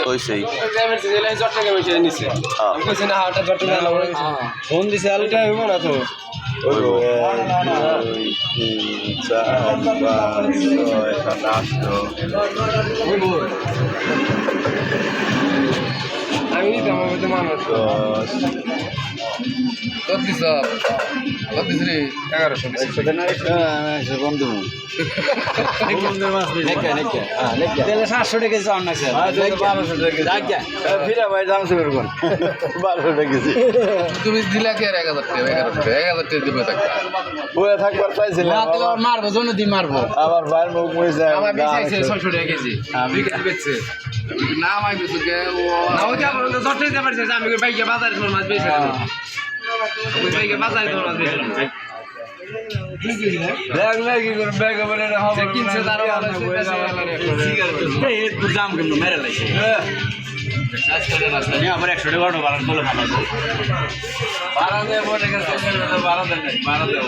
ওই সেই ফোন দিছে আলুটা হইব না তো আমি নিতাম আমাদের মানুষ কত দিস রে 1100 বন্ধু তাহলে 700 টাকা চাও না স্যার 1200 টাকা ফিরা ভাই দাম সে করবেন 1200 টাকা কেজি তুমি দিলা কি আর 1000 টাকা 1100 টাকা দিবে টাকা ওয়ে থাকবার চাইছিলাম মারতে মারবো জন্য দি মারবো আবার বাইরে মুখ মরে যায় আমার বেচাইছে 600 টাকা কেজি আমি কেজি বেচছে না আমি বেচে কে ও না ওই যা বলতে জটে দিতে পারছে আমি বাইকে বাজারে তোর মাছ বেচে দেব ওই বাইকে বাজারে তোর মাছ বেচে দেব ব্যাগ লাগি করে ব্যাগ বলে না হবে কিনছে তার এই তো জাম কেন মেরে লাইছে আবার 100 টাকা বাড়ানো ভালো ভালো বাড়া দেব বলে গেছে বাড়া দেব